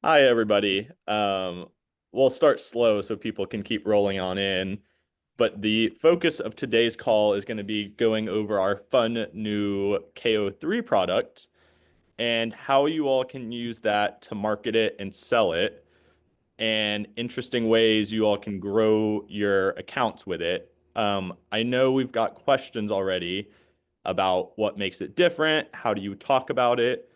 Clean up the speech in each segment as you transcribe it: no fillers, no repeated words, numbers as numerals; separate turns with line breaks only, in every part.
Hi, everybody. We'll start slow so people can keep rolling on in. But the focus of today's call is going to be going over our fun new KO3 product and how you all can use that to market it and sell it, and interesting ways you all can grow your accounts with it. I know we've got questions already about what makes it different, how do you talk about it.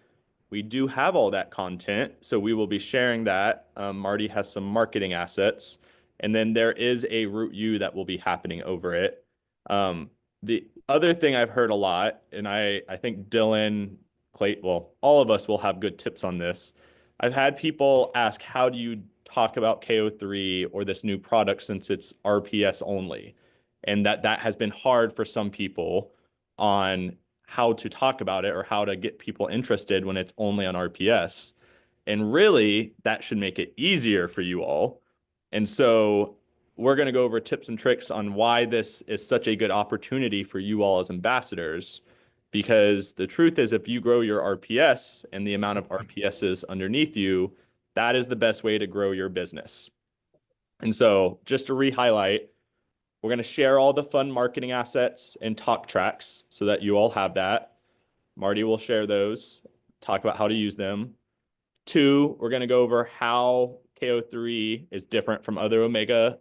We do have all that content, so we will be sharing that. Marty has some marketing assets, and then there is a Root U that will be happening over it. The other thing I've heard a lot, and I think Dylan, Clayton, well, all of us will have good tips on this. I've had people ask, how do you talk about KO3 or this new product since it's RPS only? And that has been hard for some people on how to talk about it or how to get people interested when it's only on RPS. And really, that should make it easier for you all. And so we're going to go over tips and tricks on why this is such a good opportunity for you all as ambassadors. Because the truth is, if you grow your RPS and the amount of RPSs underneath you, that is the best way to grow your business. And so, just to re-highlight, we're going to share all the fun marketing assets and talk tracks so that you all have that. Marty will share those, talk about how to use them. Two, we're going to go over how KO3 is different from other omega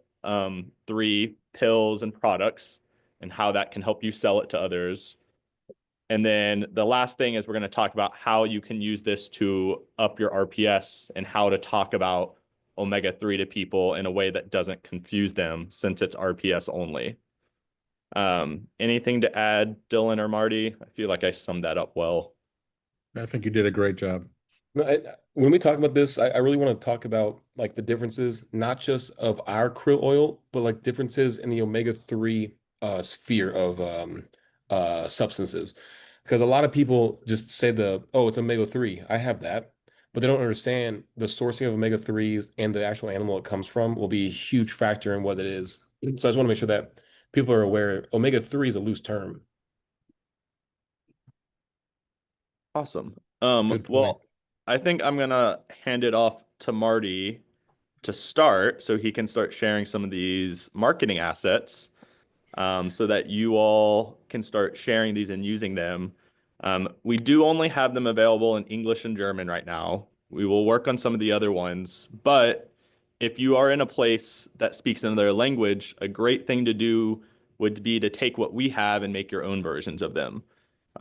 3 pills and products and how that can help you sell it to others. And then the last thing is we're going to talk about how you can use this to up your RPS and how to talk about omega 3 to people in a way that doesn't confuse them since it's RPS only. Anything to add, Dylan or Marty? I feel like I summed that up well.
I think you did a great job.
No, when we talk about this, I really want to talk about like the differences, not just of our krill oil, but like differences in the omega-3 sphere of substances. Because a lot of people just say oh, it's omega-3. I have that. But they don't understand the sourcing of omega-3s and the actual animal it comes from will be a huge factor in what it is. So I just want to make sure that people are aware omega-3 is a loose term.
Awesome.
Good point.
Well, I think I'm gonna hand it off to Marty to start so he can start sharing some of these marketing assets, so that you all can start sharing these and using them. We do only have them available in English and German right now. We will work on some of the other ones, but if you are in a place that speaks another language, a great thing to do would be to take what we have and make your own versions of them.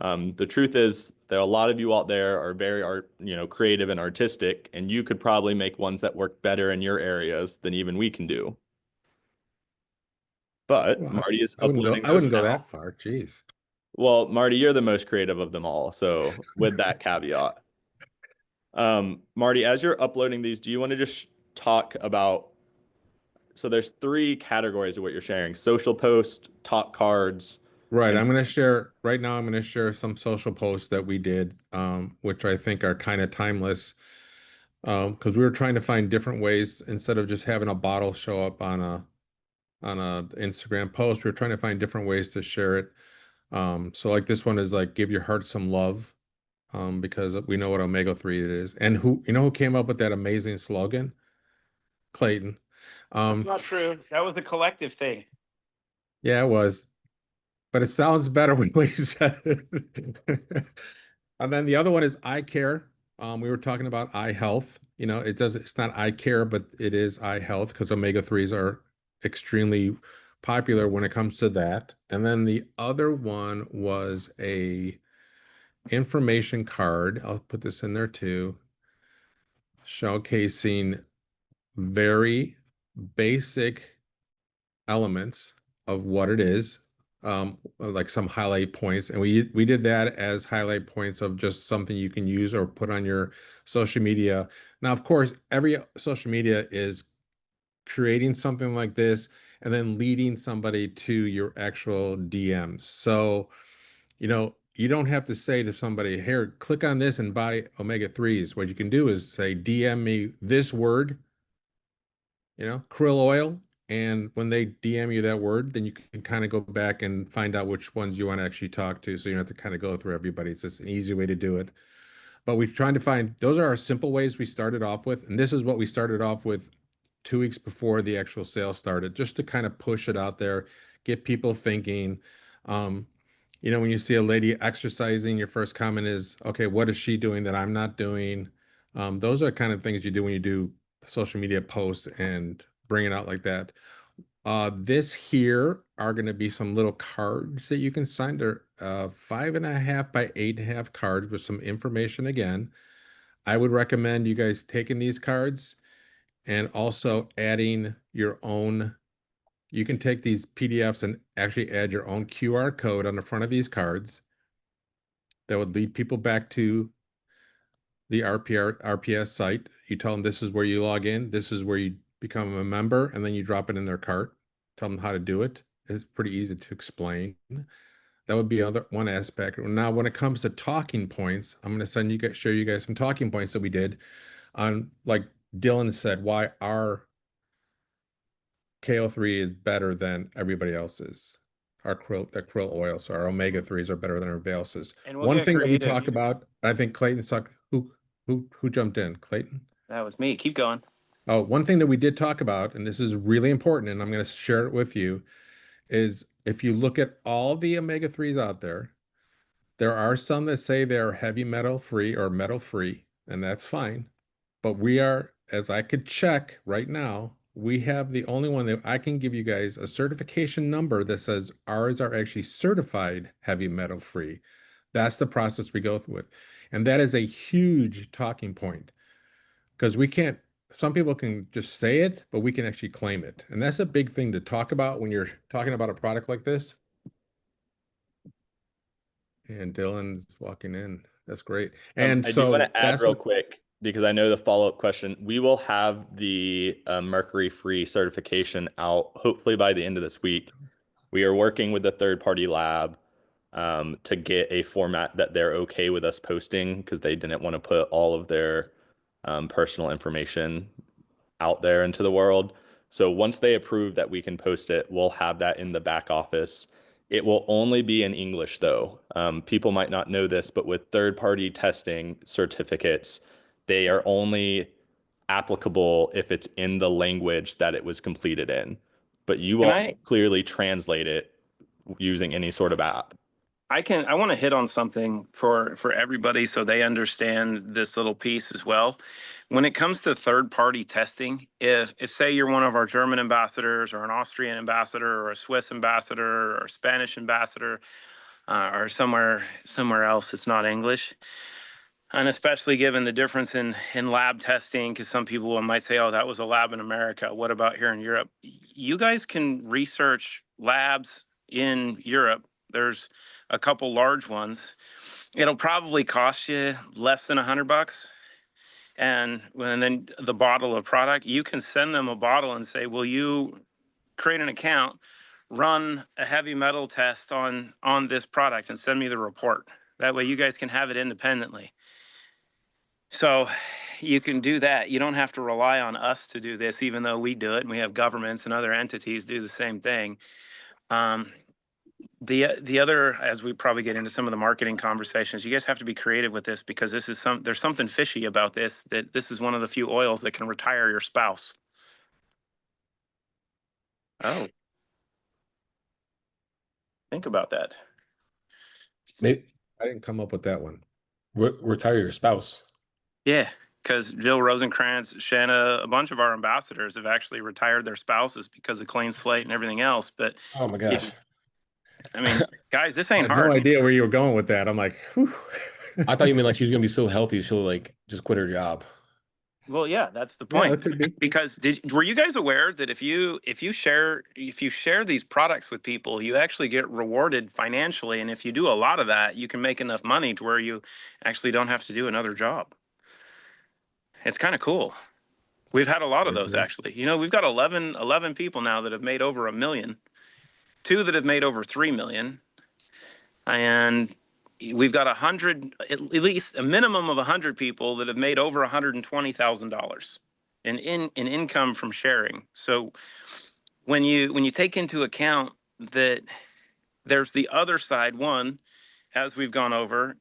The truth is, there are a lot of you out there are very creative and artistic, and you could probably make ones that work better in your areas than even we can do. But
Well,
Marty is
I wouldn't go.
uploading
I
those
wouldn't go
now.
that far. Jeez.
Well, Marty, you're the most creative of them all. So with that caveat, Marty, as you're uploading these, do you want to just talk about, so there's three categories of what you're sharing: social post, talk cards,
Right.
and
I'm going to share right now. I'm going to share some social posts that we did, which I think are kind of timeless, because we were trying to find different ways instead of just having a bottle show up on a Instagram post. We were trying to find different ways to share it. So like this one is like give your heart some love, because we know what omega-3 it is. And who came up with that amazing slogan? Clayton.
That's
Um,
not true. That was a collective thing.
yeah, it was. But it sounds better when you said it. And then the other one is eye care. We were talking about eye health. It's not eye care, but it is eye health because omega-3s are extremely popular when it comes to that. And then the other one was a information card. I'll put this in there too, showcasing very basic elements of what it is, like some highlight points, and we did that as highlight points of just something you can use or put on your social media. Now, of course, every social media is creating something like this and then leading somebody to your actual DMs. So, you don't have to say to somebody, here, click on this and buy omega-3s. What you can do is say, DM me this word, krill oil. And when they DM you that word, then you can kind of go back and find out which ones you want to actually talk to. So you don't have to kind of go through everybody. It's just an easy way to do it. But we're trying to find, those are our simple ways we started off with. And this is what we started off with 2 weeks before the actual sale started, just to kind of push it out there, get people thinking. Um, when you see a lady exercising, your first comment is, okay, what is she doing that I'm not doing? Those are the kind of things you do when you do social media posts and bring it out like that. This here are going to be some little cards that you can sign. They're 5.5 by 8.5 cards with some information again. I would recommend you guys taking these cards and also adding your own. You can take these PDFs and actually add your own QR code on the front of these cards that would lead people back to the RPS site. You tell them this is where you log in, this is where you become a member, and then you drop it in their cart. Tell them how to do it. It's pretty easy to explain. That would be one aspect. Now, when it comes to talking points, I'm going to show you guys some talking points that we did on, like Dylan said, why our KO3 is better than everybody else's. Our krill oils, our omega-3s are better than everybody else's.
And we'll
One
get
thing that we
creative.
talk about, I think Clayton's talk. Who jumped in? Clayton?
That was me. Keep going.
Oh, one thing that we did talk about, and this is really important, and I'm going to share it with you, is if you look at all the omega-3s out there, there are some that say they're heavy metal free or metal free, and that's fine. But we are, as I could check right now, we have the only one that I can give you guys a certification number that says ours are actually certified heavy metal free. That's the process we go through with. And that is a huge talking point because some people can just say it, but we can actually claim it. And that's a big thing to talk about when you're talking about a product like this. And Dylan's walking in. That's great. And
I
so
do want to add
that's
real quick, because I know the follow-up question. We will have the mercury-free certification out hopefully by the end of this week. We are working with a third-party lab to get a format that they're okay with us posting, because they didn't want to put all of their personal information out there into the world. So once they approve that we can post it, we'll have that in the back office. It will only be in English, though. People might not know this, but with third-party testing certificates, they are only applicable if it's in the language that it was completed in. But you
Can
will
I
clearly translate it using any sort of app.
I want to hit on something for everybody so they understand this little piece as well. When it comes to third party testing, if say you're one of our German ambassadors or an Austrian ambassador or a Swiss ambassador or a Spanish ambassador or somewhere else it's not English, and especially given the difference in lab testing, because some people might say, oh, that was a lab in America, what about here in Europe? You guys can research labs in Europe. There's a couple large ones. It'll probably cost you less than $100. And then the bottle of product, you can send them a bottle and say, will you create an account, run a heavy metal test on this product and send me the report? That way you guys can have it independently. So you can do that. You don't have to rely on us to do this, even though we do it, and we have governments and other entities do the same thing. The other, as we probably get into some of the marketing conversations, you guys have to be creative with this, because there's something fishy about this, that this is one of the few oils that can retire your spouse. Oh, think about that.
Maybe
I didn't come up with that one.
retire your spouse.
Yeah, because Jill Rosencrantz, Shanna, a bunch of our ambassadors have actually retired their spouses because of clean slate and everything else. But
Oh my gosh.
I mean, guys, this
I
ain't
had no
hard.
idea where you were going with that. I'm like, whew.
I thought you meant like she's gonna be so healthy she'll like just quit her job.
Well, yeah, that's the
Yeah,
point.
that could be.
Because were you guys aware that if you share these products with people, you actually get rewarded financially, and if you do a lot of that, you can make enough money to where you actually don't have to do another job. It's kind of cool. We've had a lot of
Very
those
cool.
actually. We've got 11 people now that have made over $1 million, 2 that have made over 3 million, and we've got 100, at least a minimum of 100 people that have made over $120,000 in income from sharing. So when you take into account that there's the other side, one, as we've gone over,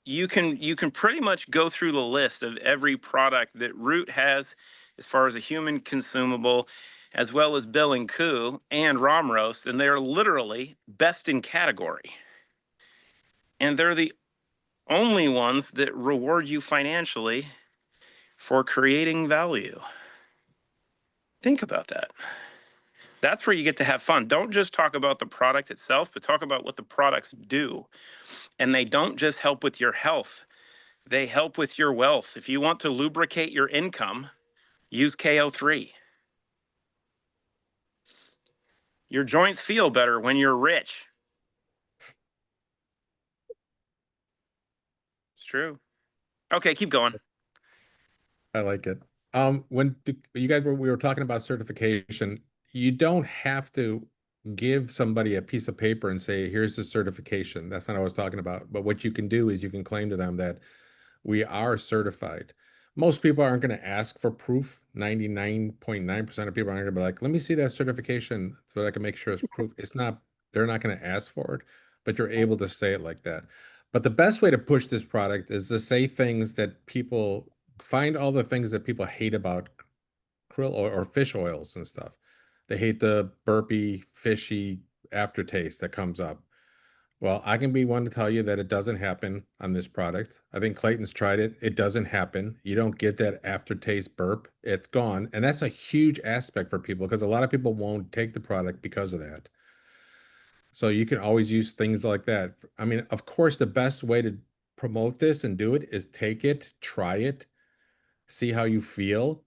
you can pretty much go through the list of every product that Root has as far as a human consumable, as well as Bill and Koo and Rom Roast, and they're literally best in category. And they're the only ones that reward you financially for creating value. Think about that. That's where you get to have fun. Don't just talk about the product itself, but talk about what the products do. And they don't just help with your health, they help with your wealth. If you want to lubricate your income, use KO3. Your joints feel better when you're rich. It's true. Okay, keep going.
I like it. When you guys we were talking about certification, you don't have to give somebody a piece of paper and say, here's the certification. That's not what I was talking about. But what you can do is you can claim to them that we are certified. Most people aren't going to ask for proof. 99.9% of people aren't going to be like, let me see that certification so that I can make sure it's proof. It's not, they're not going to ask for it, but you're able to say it like that. But the best way to push this product is to say things that people find, all the things that people hate about krill or fish oils and stuff. They hate the burpy, fishy aftertaste that comes up. Well, I can be one to tell you that it doesn't happen on this product. I think Clayton's tried it. It doesn't happen. You don't get that aftertaste burp. It's gone. And that's a huge aspect for people because a lot of people won't take the product because of that. So you can always use things like that. I mean, of course, the best way to promote this and do it is take it, try it, see how you feel,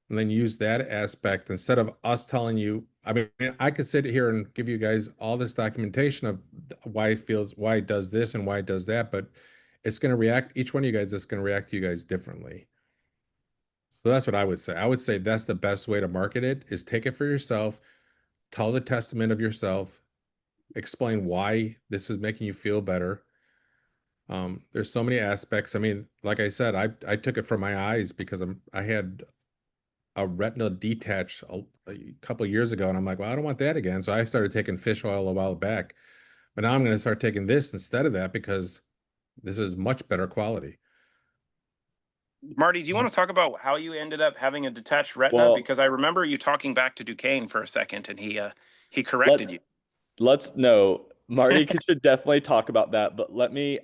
and then use that aspect instead of us telling you. I mean, I could sit here and give you guys all this documentation of why it feels, why it does this and why it does that, but it's going to react, each one of you guys is going to react to you guys differently. So that's what I would say. I would say that's the best way to market it is take it for yourself, tell the testament of yourself, explain why this is making you feel better. There's so many aspects. I mean, like I said, I took it for my eyes because I had a retina detach a couple of years ago, and I'm like, well, I don't want that again. So I started taking fish oil a while back, but now I'm going to start taking this instead of that because this is much better quality.
Marty, do you want to talk about how you ended up having a detached retina?
Well,
Because I remember you talking back to Duquesne for a second, and he corrected you.
Let's no. Marty should definitely talk about that, but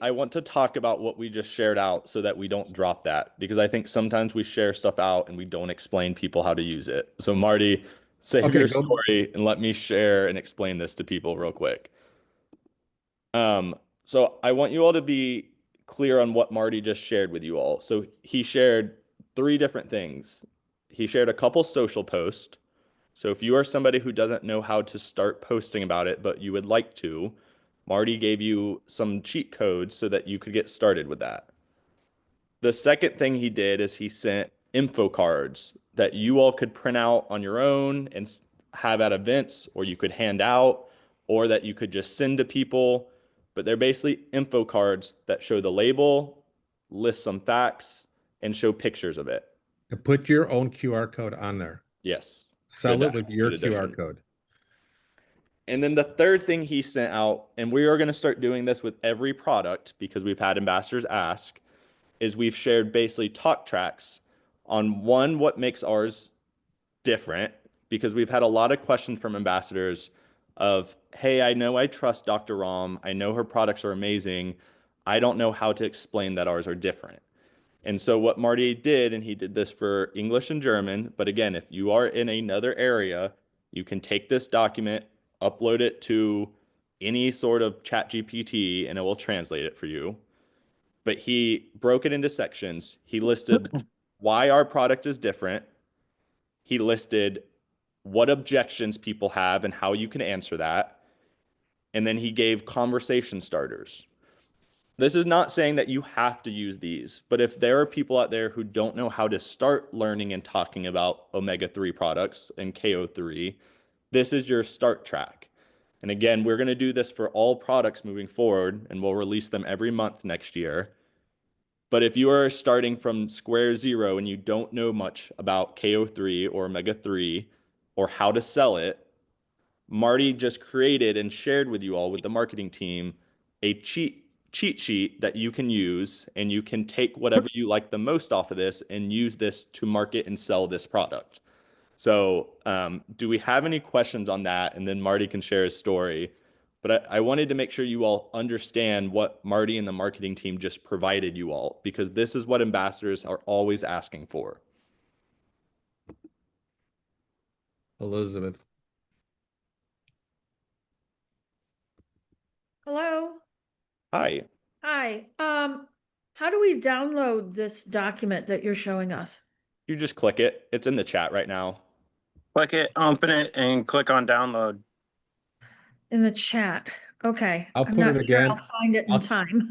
I want to talk about what we just shared out so that we don't drop that because I think sometimes we share stuff out and we don't explain people how to use it. So Marty, save
Okay,
your
go.
story and let me share and explain this to people real quick. So I want you all to be clear on what Marty just shared with you all. So he shared three different things. He shared a couple social posts. So if you are somebody who doesn't know how to start posting about it, but you would like to, Marty gave you some cheat codes so that you could get started with that. The second thing he did is he sent info cards that you all could print out on your own and have at events, or you could hand out, or that you could just send to people. But they're basically info cards that show the label, list some facts, and show pictures of it.
And put your own QR code on there.
Yes.
Sell
Good
it with your
good
QR
addition.
code.
And then the third thing he sent out, and we are going to start doing this with every product because we've had ambassadors ask, is we've shared basically talk tracks on one, what makes ours different, because we've had a lot of questions from ambassadors of, hey, I know I trust Dr. Rom. I know her products are amazing. I don't know how to explain that ours are different. And so what Marty did, and he did this for English and German, but again, if you are in another area, you can take this document, upload it to any sort of chat GPT, and it will translate it for you. But he broke it into sections. He listed why our product is different. He listed what objections people have and how you can answer that. And then he gave conversation starters. This is not saying that you have to use these, but if there are people out there who don't know how to start learning and talking about omega-3 products and KO3, this is your start track. And again, we're going to do this for all products moving forward, and we'll release them every month next year. But if you are starting from square zero and you don't know much about KO3 or omega-3 or how to sell it, Marty just created and shared with you all with the marketing team a cheat cheat sheet that you can use, and you can take whatever you like the most off of this and use this to market and sell this product. So, do we have any questions on that? And then Marty can share his story. But I wanted to make sure you all understand what Marty and the marketing team just provided you all, because this is what ambassadors are always asking for.
Elizabeth.
Hello.
Hi.
Hi. How do we download this document that you're showing us?
You just click it. It's in the chat right now.
Click it, open it, and click on download.
In the chat. Okay.
I'll
I'm
put
not
it
sure
again.
I'll find it in
I'll-
time.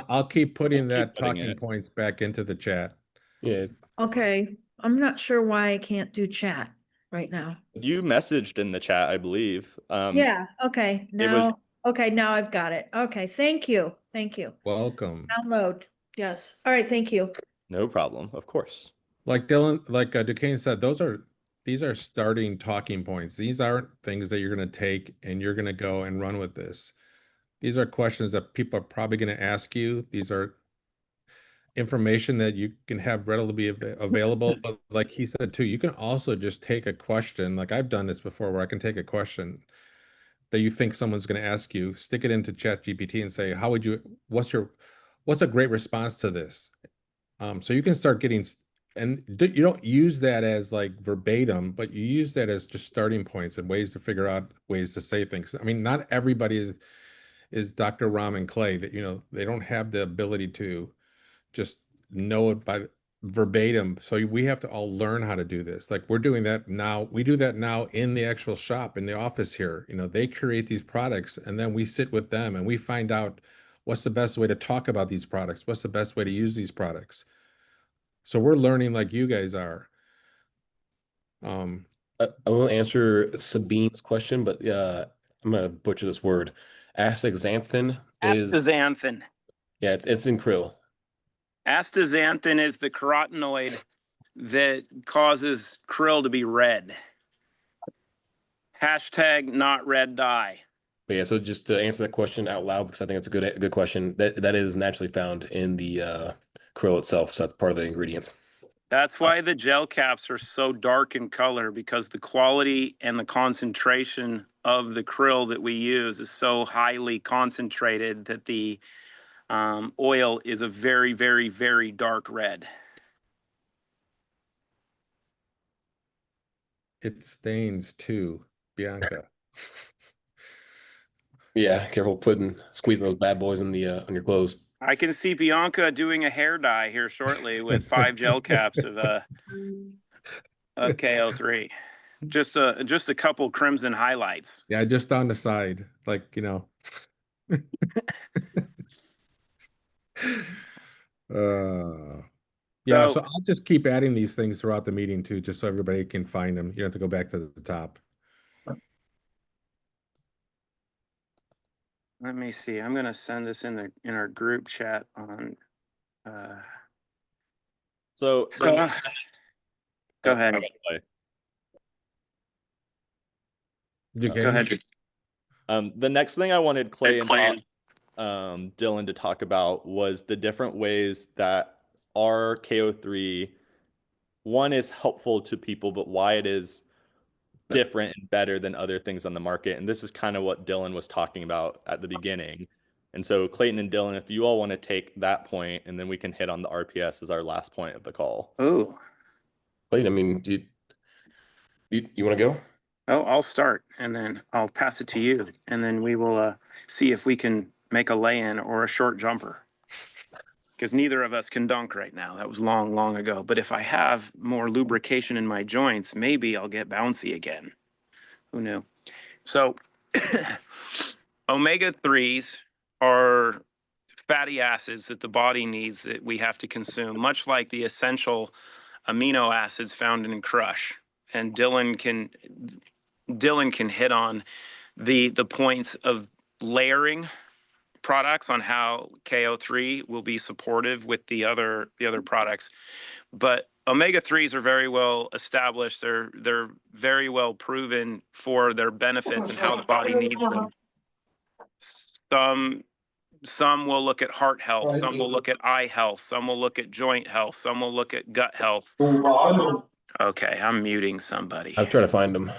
I'll keep putting
We'll keep
that
putting
talking
it.
points back into the chat.
Yeah.
Okay. I'm not sure why I can't do chat right now.
You messaged in the chat, I believe.
Yeah. Okay.
it was-
Now, okay. Now I've got it. Okay. Thank you. Thank you.
Welcome.
Download. Yes. All right. Thank you.
No problem, of course.
Like Duquesne said, these are starting talking points. These aren't things that you're going to take and you're going to go and run with this. These are questions that people are probably going to ask you. These are information that you can have readily available. But like he said too, you can also just take a question. Like I've done this before, where I can take a question that you think someone's going to ask you, stick it into ChatGPT and say, what's a great response to this? So you can start getting, and you don't use that as like verbatim, but you use that as just starting points and ways to figure out ways to say things. I mean, not everybody is Dr. Ram and Clay, that, they don't have the ability to just know it by verbatim. So we have to all learn how to do this. Like we're doing that now. We do that now in the actual shop, in the office here. They create these products and then we sit with them and we find out what's the best way to talk about these products. What's the best way to use these products? So we're learning like you guys are.
I will answer Sabine's question, but I'm gonna butcher this word. Astaxanthin is
Astaxanthin.
yeah, it's in krill.
Astaxanthin is the carotenoid that causes krill to be red. Hashtag not red dye.
But yeah, so just to answer that question out loud, because I think it's a good question. That is naturally found in the krill itself, so that's part of the ingredients.
That's why the gel caps are so dark in color, because the quality and the concentration of the krill that we use is so highly concentrated that the oil is a very, very, very dark red.
It stains too, Bianca.
Yeah, careful squeezing those bad boys in the on your clothes.
I can see Bianca doing a hair dye here shortly with 5 gel caps of KO3. Just a couple crimson highlights.
Yeah, just on the side, like, yeah, so I'll just keep adding these things throughout the meeting too, just so everybody can find them. You don't have to go back to the top.
Let me see. I'm gonna send this in our group chat on.
So
Go ahead. Go ahead.
The next thing I wanted Clay and Dylan to talk about was the different ways that our KO3, one, is helpful to people, but why it is different and better than other things on the market. And this is kind of what Dylan was talking about at the beginning. And so Clayton and Dylan, if you all want to take that point, and then we can hit on the RPS as our last point of the call.
Oh,
Clayton, I mean, you want to go?
oh, I'll start and then I'll pass it to you, and then we will see if we can make a lay-in or a short jumper. Because neither of us can dunk right now. That was long, long ago. But if I have more lubrication in my joints, maybe I'll get bouncy again. Who knew? So omega-3s are fatty acids that the body needs, that we have to consume, much like the essential amino acids found in crush. And Dylan can hit on the points of layering products, on how KO3 will be supportive with the other products. But omega-3s are very well established. They're very well proven for their benefits and how the body needs them. Some Some will look at heart health, some will look at eye health, some will look at joint health, some will look at gut health. Okay, I'm muting somebody.
I'm trying to find them.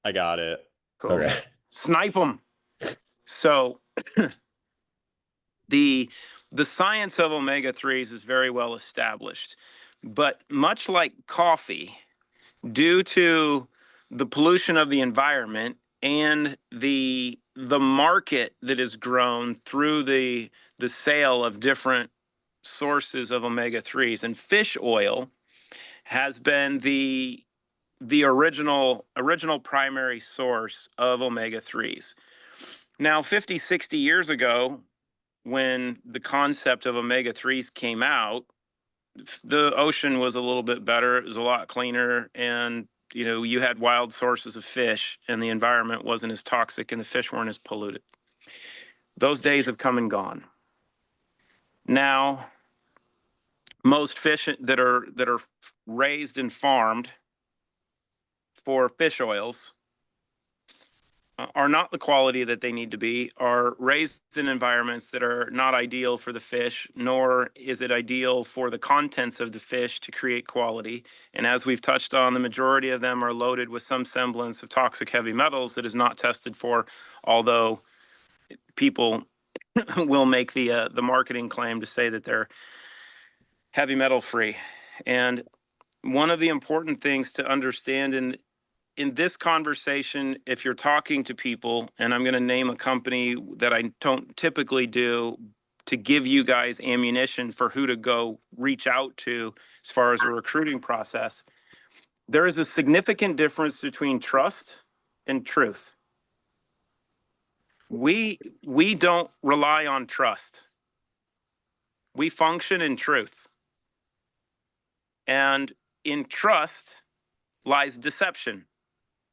I got it.
Cool.
Okay.
Snipe them. So the science of omega-3s is very well established, but much like coffee, due to the pollution of the environment and the market that is grown through the sale of different sources of omega-3s, and fish oil has been the original primary source of omega-3s. Now, 50, 60 years ago, when the concept of omega-3s came out, the ocean was a little bit better. It was a lot cleaner, and you had wild sources of fish, and the environment wasn't as toxic, and the fish weren't as polluted. Those days have come and gone. Now, most fish that are raised and farmed for fish oils are not the quality that they need to be, are raised in environments that are not ideal for the fish, nor is it ideal for the contents of the fish to create quality. And as we've touched on, the majority of them are loaded with some semblance of toxic heavy metals that is not tested for, although people will make the marketing claim to say that they're heavy metal free. And one of the important things to understand in this conversation, if you're talking to people, and I'm going to name a company that I don't typically do to give you guys ammunition for who to go reach out to as far as a recruiting process, there is a significant difference between trust and truth. We don't rely on trust. We function in truth. And in trust lies deception.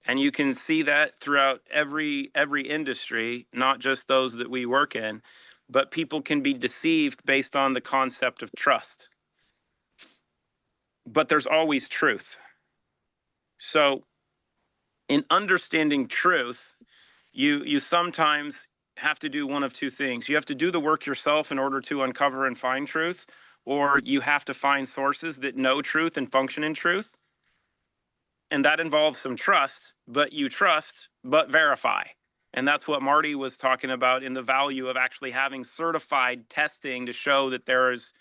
And you can see that throughout every industry, not just those that we work in, but people can be deceived based on the concept of trust. But there's always truth. So in understanding truth, you sometimes have to do one of two things. You have to do the work yourself in order to uncover and find truth, or you have to find sources that know truth and function in truth. And that involves some trust, but you trust, but verify. And that's what Marty was talking about in the value of actually having certified testing to show that there is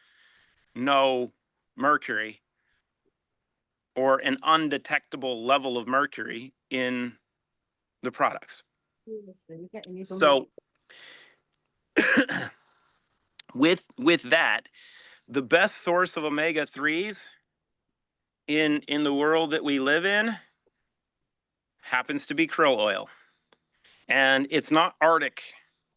no mercury or an undetectable level of mercury in the products. So with that, the best source of omega-3s in the world that we live in happens to be krill oil. And it's not Arctic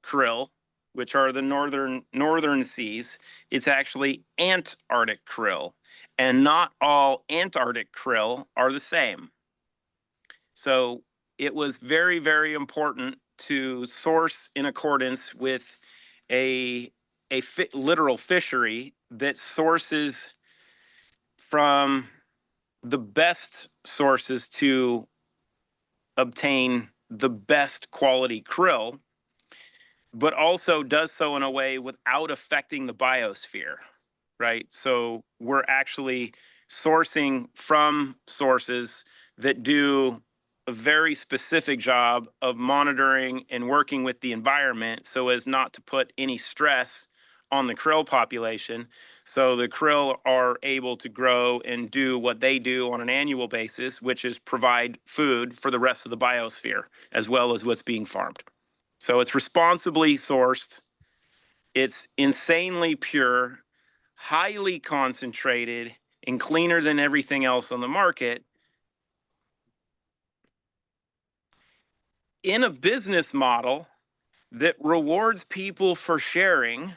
krill, which are the northern seas. It's actually Antarctic krill. And not all Antarctic krill are the same. So it was very, very important to source in accordance with a literal fishery that sources from the best sources to obtain the best quality krill, but also does so in a way without affecting the biosphere, right? So we're actually sourcing from sources that do a very specific job of monitoring and working with the environment so as not to put any stress on the krill population. So the krill are able to grow and do what they do on an annual basis, which is provide food for the rest of the biosphere, as well as what's being farmed. So it's responsibly sourced. It's insanely pure, highly concentrated, and cleaner than everything else on the market. In a business model that rewards people for sharing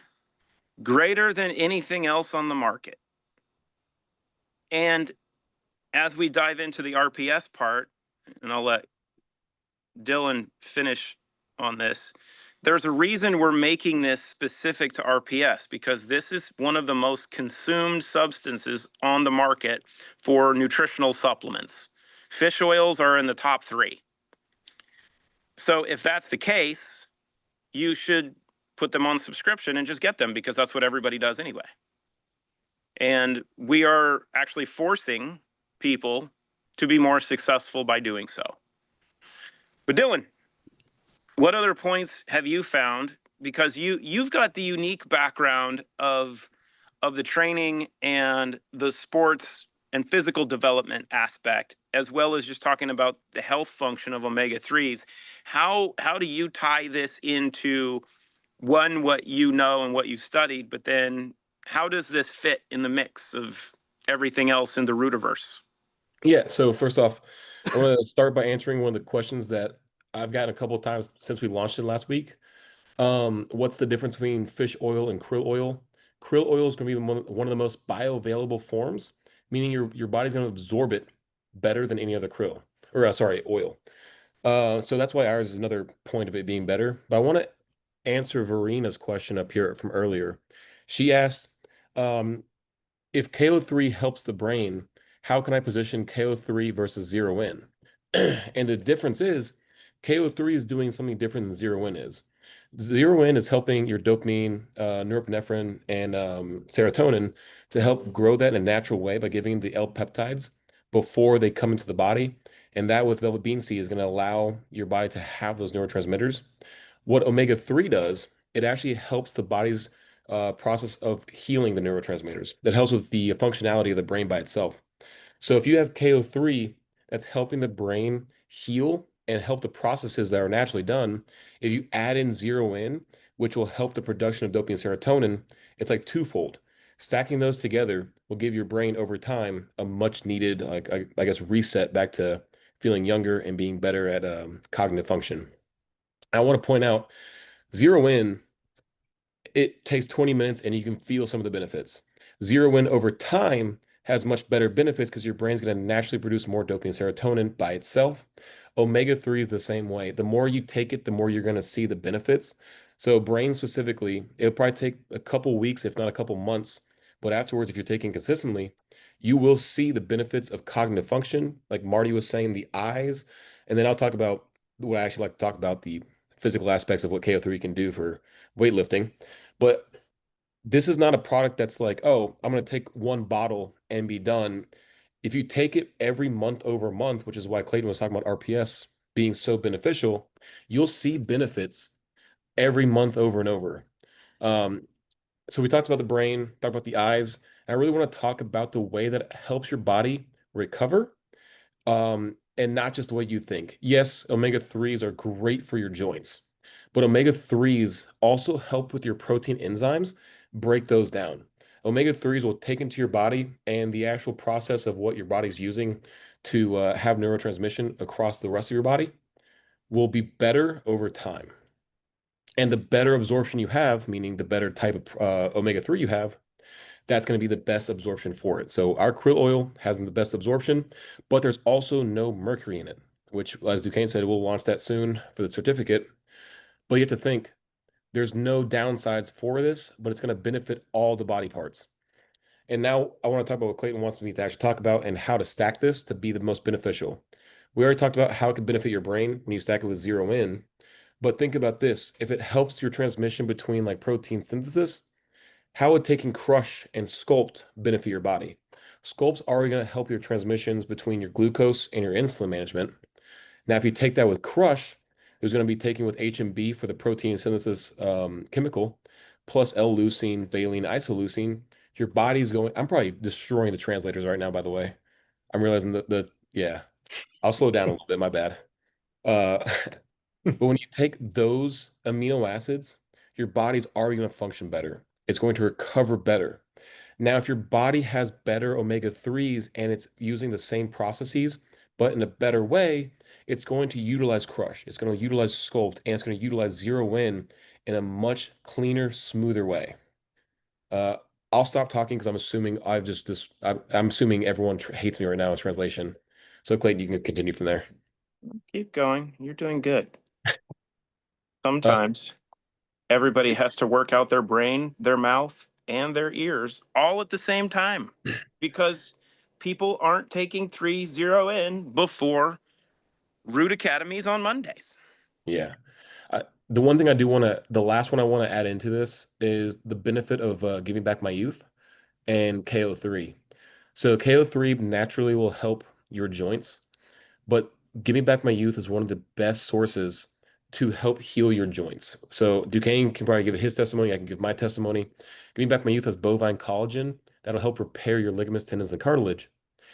greater than anything else on the market. And as we dive into the RPS part, and I'll let Dylan finish on this, there's a reason we're making this specific to RPS, because this is one of the most consumed substances on the market for nutritional supplements. Fish oils are in the top 3. So if that's the case, you should put them on subscription and just get them because that's what everybody does anyway. And we are actually forcing people to be more successful by doing so. But Dylan, what other points have you found? Because you've got the unique background of the training and the sports and physical development aspect, as well as just talking about the health function of omega-3s. How do you tie this into one, what you know and what you've studied, but then how does this fit in the mix of everything else in the Rootiverse?
Yeah, so first off, I want to start by answering one of the questions that I've gotten a couple of times since we launched it last week. What's the difference between fish oil and krill oil? Krill oil is going to be one of the most bioavailable forms, meaning your body's going to absorb it better than any other krill, or sorry, oil. So that's why ours is another point of it being better. But I want to answer Verina's question up here from earlier. She asked, if KO3 helps the brain, how can I position KO3 versus zero in? And the difference is KO3 is doing something different than zero in is. Zero in is helping your dopamine, norepinephrine, and serotonin to help grow that in a natural way by giving the L-peptides before they come into the body. And that with Velvet Bean C is going to allow your body to have those neurotransmitters. What omega-3 does, it actually helps the body's process of healing the neurotransmitters. That helps with the functionality of the brain by itself. So if you have KO3 that's helping the brain heal and help the processes that are naturally done, if you add in zero in, which will help the production of dopamine and serotonin, it's like twofold. Stacking those together will give your brain over time a much needed, like I guess, reset back to feeling younger and being better at cognitive function. I want to point out zero in, it takes 20 minutes and you can feel some of the benefits. Zero in over time has much better benefits because your brain's going to naturally produce more dopamine and serotonin by itself. Omega-3 is the same way. The more you take it, the more you're going to see the benefits. So brain specifically, it'll probably take a couple weeks, if not a couple months. But afterwards, if you're taking consistently, you will see the benefits of cognitive function. Like Marty was saying, the eyes. And then I'll talk about what I actually like to talk about, the physical aspects of what KO3 can do for weightlifting. But this is not a product that's like, oh, I'm going to take one bottle and be done. If you take it every month over month, which is why Clayton was talking about RPS being so beneficial, you'll see benefits every month over and over. So we talked about the brain, talked about the eyes. I really want to talk about the way that it helps your body recover, and not just the way you think. Yes, omega-3s are great for your joints, but omega-3s also help with your protein enzymes, break those down. Omega-3s will take into your body, and the actual process of what your body's using to have neurotransmission across the rest of your body will be better over time. And the better absorption you have, meaning the better type of omega-3 you have, that's going to be the best absorption for it. So our krill oil has the best absorption, but there's also no mercury in it, which, as Duquesne said, we'll launch that soon for the certificate. But you have to think, there's no downsides for this, but it's going to benefit all the body parts. And now I want to talk about what Clayton wants me to actually talk about and how to stack this to be the most beneficial. We already talked about how it could benefit your brain when you stack it with zero in, but think about this. If it helps your transmission between like protein synthesis, how would taking Crush and Sculpt benefit your body? Sculpt's already going to help your transmissions between your glucose and your insulin management. Now, if you take that with Crush, who's going to be taking with HMB for the protein synthesis chemical, plus L-leucine, valine, isoleucine, your body's going. I'm probably destroying the translators right now, by the way. I'm realizing that yeah, I'll slow down a little bit, my bad. But when you take those amino acids, your body's already going to function better. It's going to recover better. Now, if your body has better omega-3s and it's using the same processes, but in a better way, it's going to utilize Crush. It's going to utilize Sculpt, and it's going to utilize zero in a much cleaner, smoother way. I'll stop talking because I'm assuming I'm assuming everyone hates me right now in translation. So Clayton, you can continue from there.
Keep going. You're doing good. Sometimes everybody has to work out their brain, their mouth, and their ears all at the same time because people aren't taking 3-0 in before Root Academies on Mondays.
Yeah. The one thing I do want to, the last one I want to add into this is the benefit of giving back my youth and KO3. So KO3 naturally will help your joints, but giving back my youth is one of the best sources to help heal your joints. So Duquesne can probably give his testimony. I can give my testimony. Giving back my youth has bovine collagen that'll help repair your ligaments, tendons, and cartilage.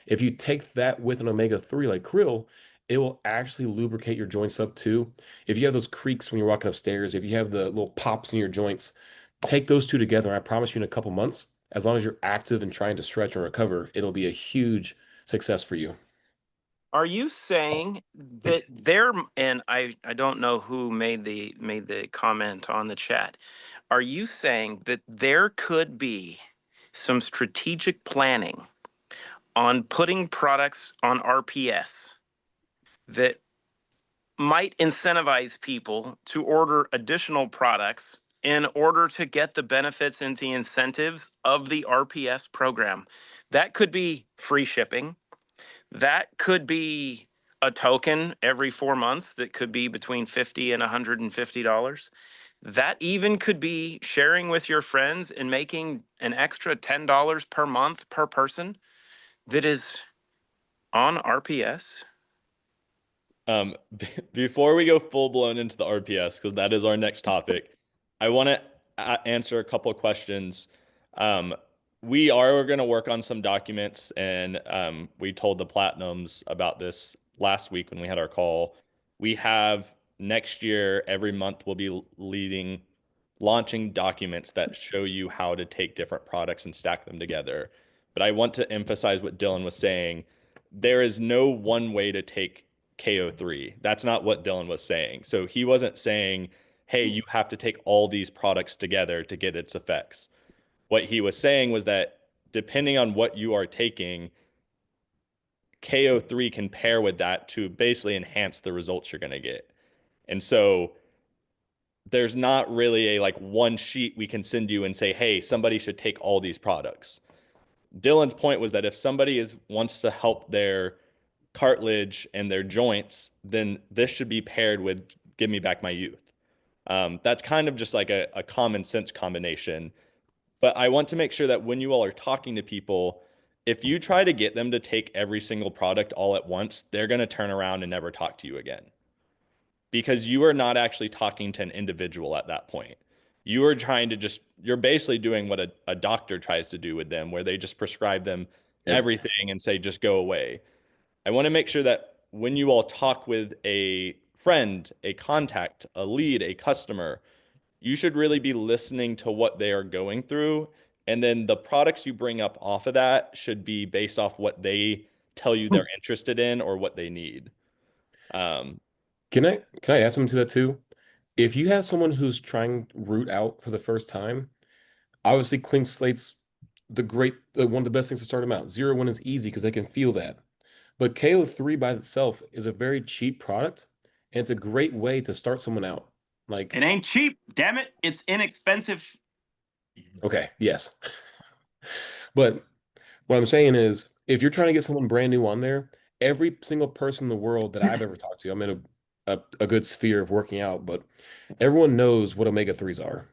If you take that with an omega-3 like krill, it will actually lubricate your joints up too. If you have those creaks when you're walking upstairs, if you have the little pops in your joints, take those two together. And I promise you in a couple months, as long as you're active and trying to stretch and recover, it'll be a huge success for you.
Are you saying that there, and I don't know who made the comment on the chat. Are you saying that there could be some strategic planning on putting products on RPS that might incentivize people to order additional products in order to get the benefits and the incentives of the RPS program? That could be free shipping. That could be a token every 4 months that could be between $50 and $150. That even could be sharing with your friends and making an extra $10 per month per person that is on RPS.
Before we go full blown into the RPS, because that is our next topic, I want to answer a couple of questions. We are going to work on some documents, and we told the Platinums about this last week when we had our call. We have next year, every month, we'll be launching documents that show you how to take different products and stack them together. But I want to emphasize what Dylan was saying. There is no one way to take KO3. That's not what Dylan was saying. So he wasn't saying, hey, you have to take all these products together to get its effects. What he was saying was that depending on what you are taking, KO3 can pair with that to basically enhance the results you're going to get. And so there's not really a like one sheet we can send you and say, hey, somebody should take all these products. Dylan's point was that if somebody wants to help their cartilage and their joints, then this should be paired with Give Me Back My Youth. That's kind of just like a common sense combination. But I want to make sure that when you all are talking to people, if you try to get them to take every single product all at once, they're going to turn around and never talk to you again. Because you are not actually talking to an individual at that point. You are trying to you're basically doing what a doctor tries to do with them, where they just prescribe them everything and say, just go away. I want to make sure that when you all talk with a friend, a contact, a lead, a customer, you should really be listening to what they are going through. And then the products you bring up off of that should be based off what they tell you they're interested in or what they need.
Can I add something to that too? If you have someone who's trying root out for the first time, obviously clean slate's one of the best things to start them out. 0-1 is easy because they can feel that. But KO3 by itself is a very cheap product, and it's a great way to start someone out. Like,
It ain't cheap, damn it. It's inexpensive.
okay, yes. But what I'm saying is, if you're trying to get someone brand new on there, every single person in the world that I've ever talked to, I'm in a good sphere of working out, but everyone knows what omega-3s are.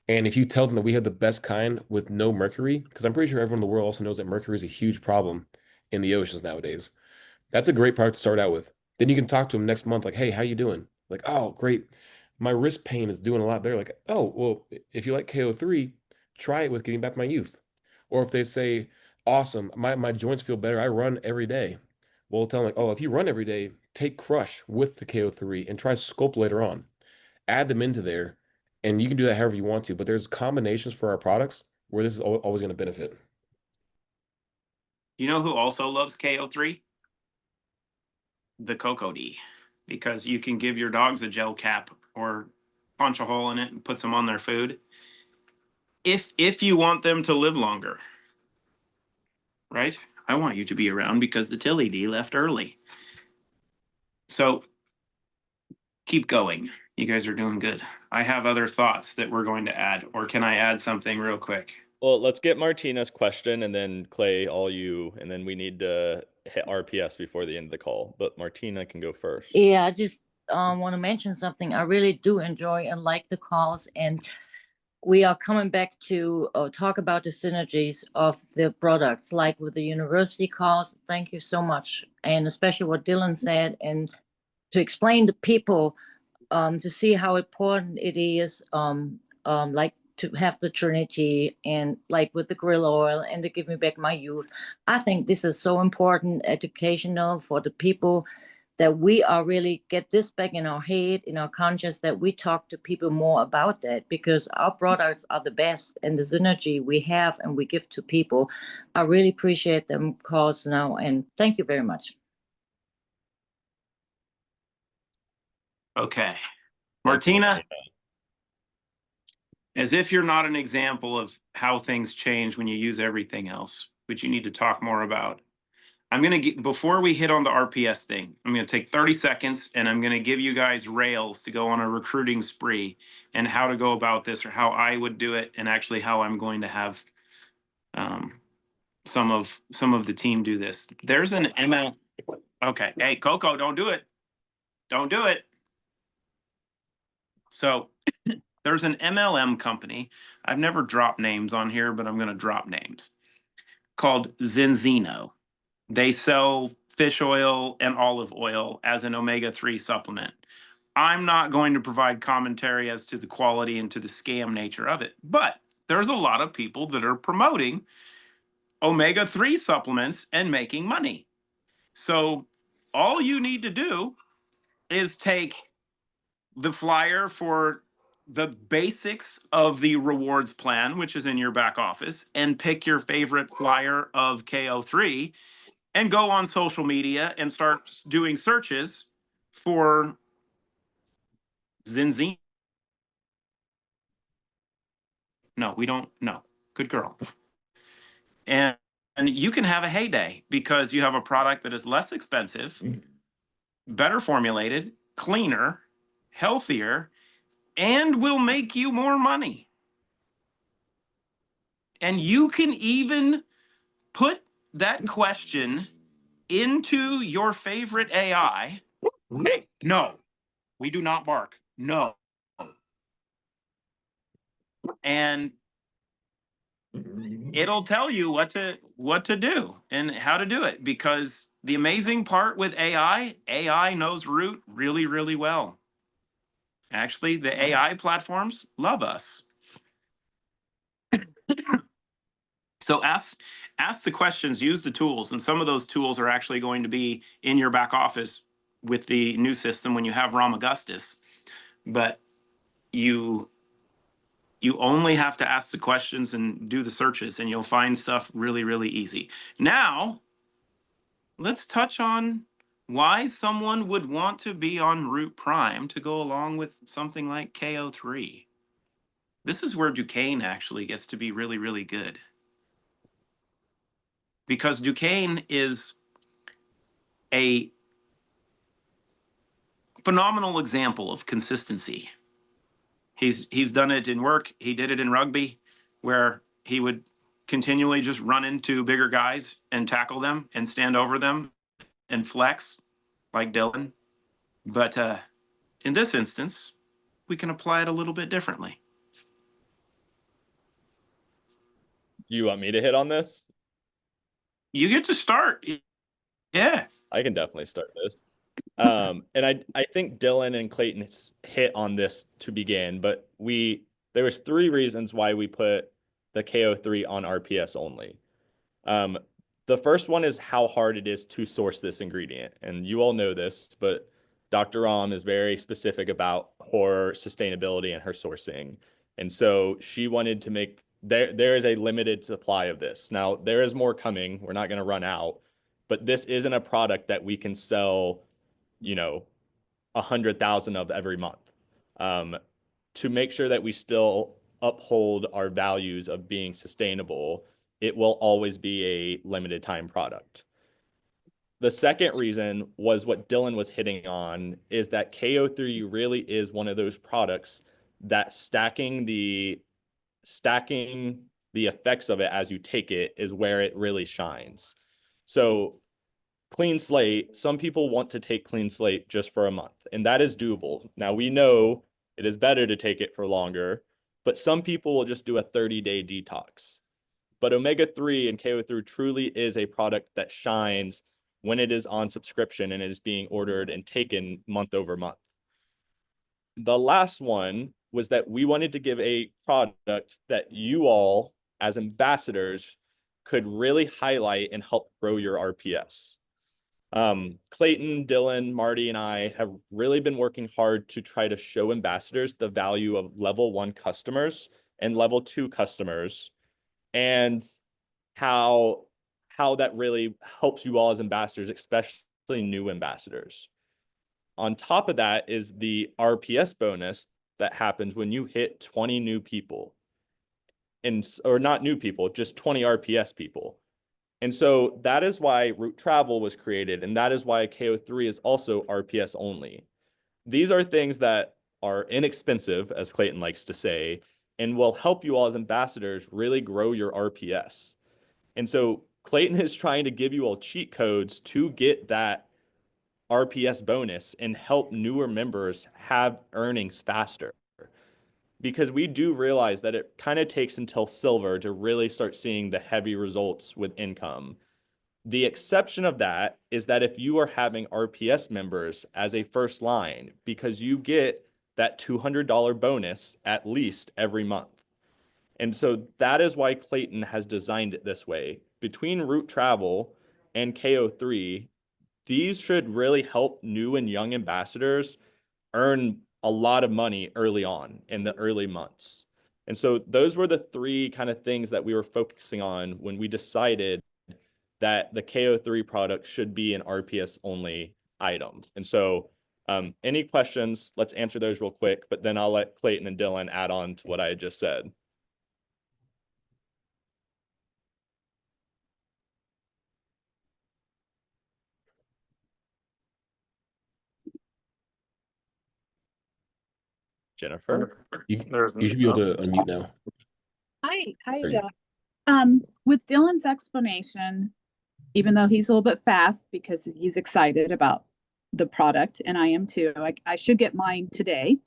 And if you tell them that we have the best kind with no mercury, because I'm pretty sure everyone in the world also knows that mercury is a huge problem in the oceans nowadays. That's a great product to start out with. Then you can talk to them next month, like, hey, how you doing? Like, oh, great. My wrist pain is doing a lot better. Like, oh, well, if you like KO3, try it with Getting Back My Youth. Or if they say, awesome, my joints feel better. I run every day. We'll tell them, like, oh, if you run every day, take Crush with the KO3 and try Scope later on. Add them into there, and you can do that however you want to. But there's combinations for our products where this is always going to benefit.
You know who also loves KO3? The Cocoa D, because you can give your dogs a gel cap or punch a hole in it and put some on their food. If you want them to live longer, right? I want you to be around because the Tilly D left early. So keep going. You guys are doing good. I have other thoughts that we're going to add, or can I add something real quick?
Well, let's get Martina's question and then Clay, all you, and then we need to hit RPS before the end of the call. But Martina can go first.
Yeah, just want to mention something. I really do enjoy and like the calls, and we are coming back to talk about the synergies of the products, like with the university calls. Thank you so much, and especially what Dylan said, and to explain to people to see how important it is, like to have the Trinity and like with the grill oil and to give me back my youth. I think this is so important, educational for the people, that we are really get this back in our head, in our conscious, that we talk to people more about that, because our products are the best, and the synergy we have and we give to people. I really appreciate them calls now, and thank you very much.
Okay.
Thank you,
Martina, as if you're not an example of how things change when you use everything else, which you need to talk more about. I'm going to get, before we hit on the RPS thing, I'm going to take 30 seconds and I'm going to give you guys rails to go on a recruiting spree and how to go about this, or how I would do it, and actually how I'm going to have some of the team do this. There's an ML. Okay. Hey, Coco, don't do it. Don't do it. So there's an MLM company. I've never dropped names on here, but I'm going to drop names, called Zenzino. They sell fish oil and olive oil as an omega-3 supplement. I'm not going to provide commentary as to the quality and to the scam nature of it, but there's a lot of people that are promoting omega-3 supplements and making money. So all you need to do is take the flyer for the basics of the rewards plan, which is in your back office, and pick your favorite flyer of KO3 and go on social media and start doing searches for Zinzine. No, we don't. No. Good girl. And you can have a heyday because you have a product that is less expensive, better formulated, cleaner, healthier, and will make you more money. And you can even put that question into your favorite AI. Hey, no, we do not bark. No. And it'll tell you what to do and how to do it, because the amazing part with AI knows Root really, really well. Actually, the AI platforms love us. So ask the questions, use the tools, and some of those tools are actually going to be in your back office with the new system when you have Ram Augustus. But you only have to ask the questions and do the searches, and you'll find stuff really, really easy. Now, let's touch on why someone would want to be on Root Prime to go along with something like KO3. This is where Duquesne actually gets to be really, really good. Because Duquesne is a phenomenal example of consistency. He's done it in work. He did it in rugby, where he would continually just run into bigger guys and tackle them and stand over them and flex like Dylan. But in this instance, we can apply it a little bit differently.
You want me to hit on this?
You get to start. Yeah.
I can definitely start this. And I think Dylan and Clayton hit on this to begin, but there was 3 reasons why we put the KO3 on RPS only. The first one is how hard it is to source this ingredient. And you all know this, but Dr. Ram is very specific about her sustainability and her sourcing. And so she wanted to make, there is a limited supply of this. Now, there is more coming. We're not going to run out, but this isn't a product that we can sell, 100,000 of every month. To make sure that we still uphold our values of being sustainable, it will always be a limited time product. The second reason was what Dylan was hitting on, is that KO3 really is one of those products that stacking the effects of it as you take it is where it really shines. So clean slate, some people want to take clean slate just for a month, and that is doable. Now we know it is better to take it for longer, but some people will just do a 30-day detox. But omega-3 and KO3 truly is a product that shines when it is on subscription and it is being ordered and taken month over month. The last one was that we wanted to give a product that you all, as ambassadors, could really highlight and help grow your RPS. Clayton, Dylan, Marty, and I have really been working hard to try to show ambassadors the value of level 1 customers and level 2 customers, and how that really helps you all as ambassadors, especially new ambassadors. On top of that is the RPS bonus that happens when you hit 20 new people, or not new people, just 20 RPS people. And so that is why Root Travel was created, and that is why KO3 is also RPS only. These are things that are inexpensive, as Clayton likes to say, and will help you all as ambassadors really grow your RPS. And so Clayton is trying to give you all cheat codes to get that RPS bonus and help newer members have earnings faster. Because we do realize that it kind of takes until silver to really start seeing the heavy results with income. The exception of that is that if you are having RPS members as a first line, because you get that $200 bonus at least every month. And so that is why Clayton has designed it this way. Between Root Travel and KO3, these should really help new and young ambassadors earn a lot of money early on in the early months. And so those were the 3 kind of things that we were focusing on when we decided that the KO3 product should be an RPS only item. And so any questions, let's answer those real quick, but then I'll let Clayton and Dylan add on to what I had just said. Jennifer?
You should be able to unmute now.
Hi,
There you
with Dylan's explanation, even though he's a little bit fast because he's excited about the product, and I am too. I should get mine today.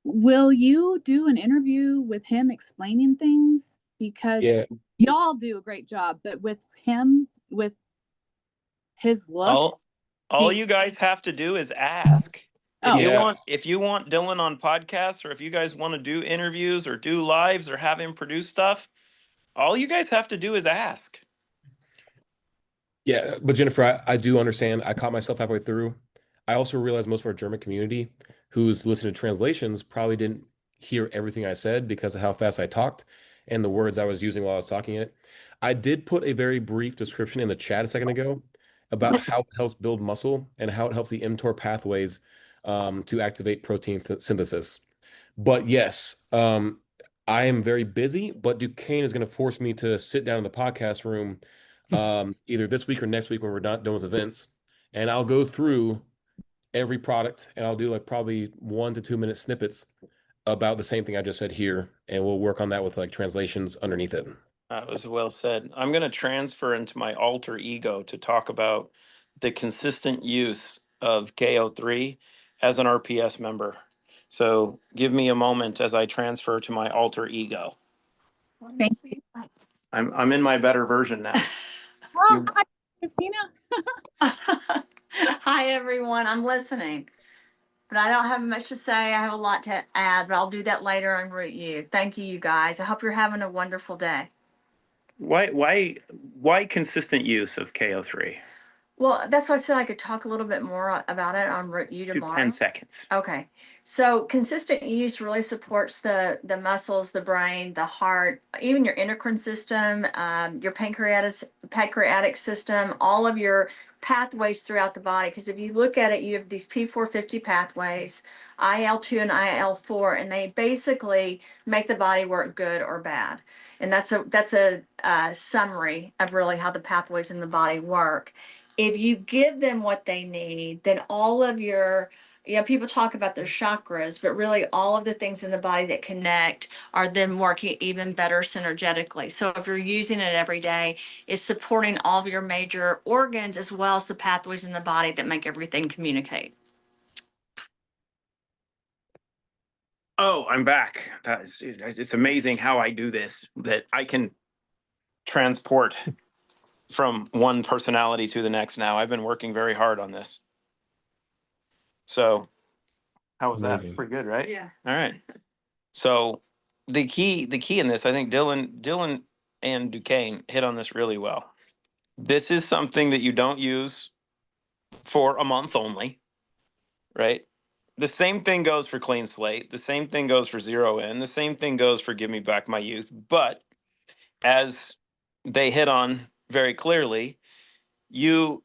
Will you do an interview with him explaining things? Because
Yeah.
y'all do a great job, but with him, with his look,
All you guys have to do is ask.
Oh.
If you want Dylan on podcasts, or if you guys want to do interviews or do lives or have him produce stuff, all you guys have to do is ask.
Yeah, but Jennifer, I do understand. I caught myself halfway through. I also realized most of our German community who's listening to translations probably didn't hear everything I said because of how fast I talked and the words I was using while I was talking it. I did put a very brief description in the chat a second ago about how it helps build muscle and how it helps the mTOR pathways to activate protein synthesis. But yes, I am very busy, but Duquesne is going to force me to sit down in the podcast room either this week or next week when we're not done with events. And I'll go through every product and I'll do like probably 1 to 2 minute snippets about the same thing I just said here. And we'll work on that with like translations underneath it.
That was well said. I'm going to transfer into my alter ego to talk about the consistent use of KO3 as an RPS member. So give me a moment as I transfer to my alter ego.
Thank you.
I'm in my better version now.
Oh, hi, Christina.
Hi, everyone. I'm listening, but I don't have much to say. I have a lot to add, but I'll do that later on Root U. Thank you, you guys. I hope you're having a wonderful day.
Why consistent use of KO3?
Well, that's why I said I could talk a little bit more about it on Root U tomorrow.
10 seconds.
Okay. So consistent use really supports the muscles, the brain, the heart, even your endocrine system, your pancreatic system, all of your pathways throughout the body. Because if you look at it, you have these P450 pathways, IL-2 and IL-4, and they basically make the body work good or bad. And that's a summary of really how the pathways in the body work. If you give them what they need, then all of your people talk about their chakras, but really all of the things in the body that connect are then working even better synergetically. So if you're using it every day, it's supporting all of your major organs as well as the pathways in the body that make everything communicate.
Oh, I'm back. It's amazing how I do this, that I can transport from one personality to the next now. I've been working very hard on this. So how was that?
Amazing.
Pretty good, right?
Yeah.
All right. So the key in this, I think Dylan and Duquesne hit on this really well. This is something that you don't use for a month only, right? The same thing goes for Clean Slate. The same thing goes for Zero In. The same thing goes for Give Me Back My Youth. But as they hit on very clearly, you